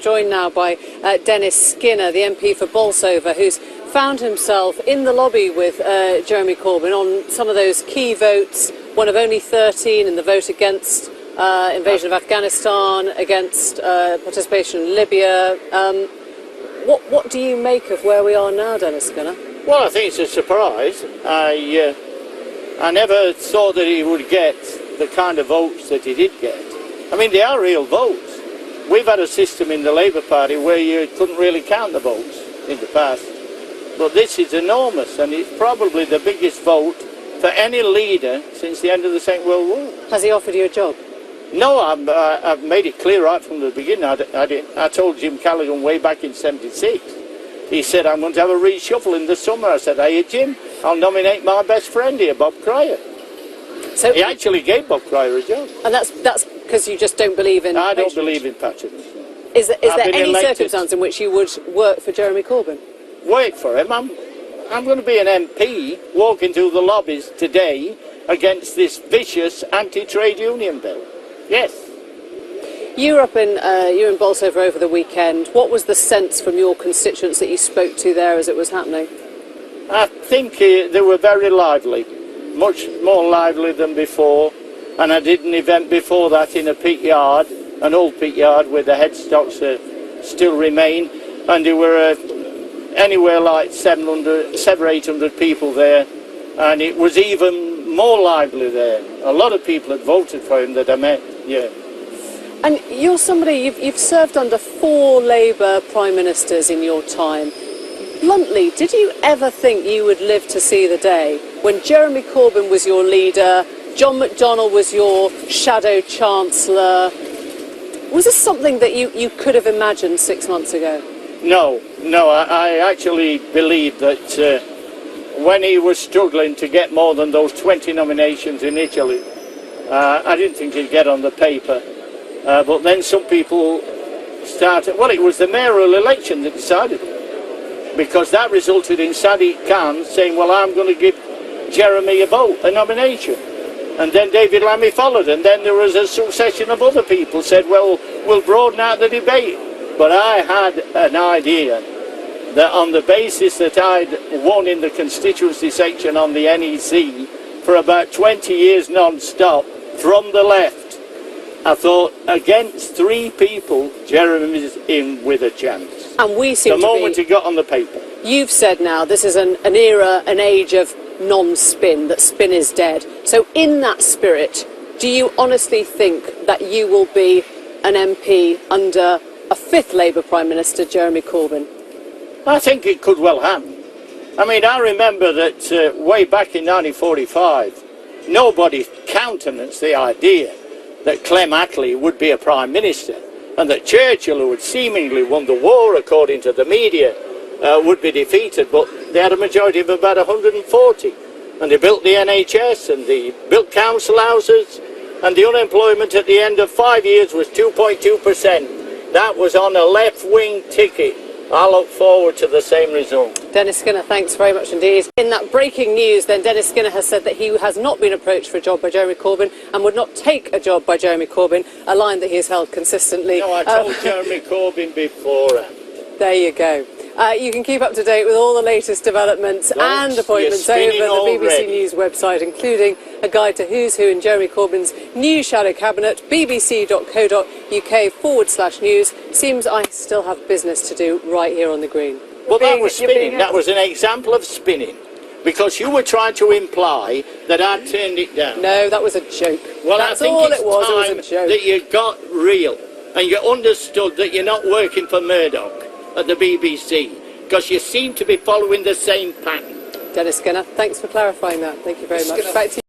joined now by Dennis Skinner, the MP for Bolsover, who's found himself in the lobby with Jeremy Corbyn on some of those key votes, one of only 13 in the vote against invasion of Afghanistan, against participation in Libya. What do you make of where we are now, Dennis Skinner? Well, I think it's a surprise. I never thought that he would get the kind of votes that he did get. I mean, they are real votes. We've had a system in the Labour Party where you couldn't really count the votes in the past. But this is enormous, and it's probably the biggest vote for any leader since the end of the Second World War. Has he offered you a job? No, I've made it clear right from the beginning. I told Jim Callaghan way back in '76. He said, I'm going to have a reshuffle in the summer. I said, hey, Jim, I'll nominate my best friend here, Bob Cryer. So he actually gave Bob Cryer a job. And that's because you just don't believe in... I don't believe in patronage. Is there any circumstance in which you would work for Jeremy Corbyn? Work for him? I'm going to be an MP walking through the lobbies today against this vicious anti-trade union bill. Yes. You were in Bolsover over the weekend. What was the sense from your constituents that you spoke to there as it was happening? I think they were very lively, much more lively than before. And I did an event before that in a pit yard, an old pit yard where the headstocks still remain, and there were anywhere like 700 or 800 people there, and it was even more lively there. A lot of people had voted for him that I met, yeah. And you're somebody, you've served under 4 Labour Prime Ministers in your time. Bluntly, did you ever think you would live to see the day when Jeremy Corbyn was your leader, John McDonnell was your shadow chancellor? Was this something that you could have imagined 6 months ago? No, I actually believe that when he was struggling to get more than those 20 nominations initially, I didn't think he'd get on the paper. But then some people started, well, it was the mayoral election that decided it, because that resulted in Sadiq Khan saying, well, I'm going to give Jeremy a nomination. And then David Lammy followed, and then there was a succession of other people said, well, we'll broaden out the debate. But I had an idea that on the basis that I'd won in the constituency section on the NEC for about 20 years non-stop from the left, I thought, against 3 people, Jeremy's in with a chance. And we seem the moment he got on the paper. You've said now this is an era, an age of non-spin, that spin is dead. So in that spirit, do you honestly think that you will be an MP under a 5th Labour Prime Minister, Jeremy Corbyn? I think it could well happen. I mean, I remember that way back in 1945, nobody countenanced the idea that Clem Attlee would be a Prime Minister, and that Churchill, who had seemingly won the war according to the media, would be defeated, but they had a majority of about 140, and they built the NHS, and they built council houses, and the unemployment at the end of 5 years was 2.2%. That was on a left-wing ticket. I look forward to the same result. Dennis Skinner, thanks very much indeed. In that breaking news then, Dennis Skinner has said that he has not been approached for a job by Jeremy Corbyn and would not take a job by Jeremy Corbyn, a line that he has held consistently. No, I told Jeremy Corbyn beforehand. There you go. You can keep up to date with all the latest developments and appointments over the BBC News website, including a guide to who's who in Jeremy Corbyn's new shadow cabinet, bbc.co.uk/news. Seems I still have business to do right here on the Green. Well, that was spinning. That was an example of spinning, because you were trying to imply that I'd turned it down. No, that was a joke. Well, that's I think all it's it was. time It was a joke. that you got real and you understood that you're not working for Murdoch at the BBC, because you seem to be following the same pattern. Dennis Skinner, thanks for clarifying that. Thank you very much. Back to you.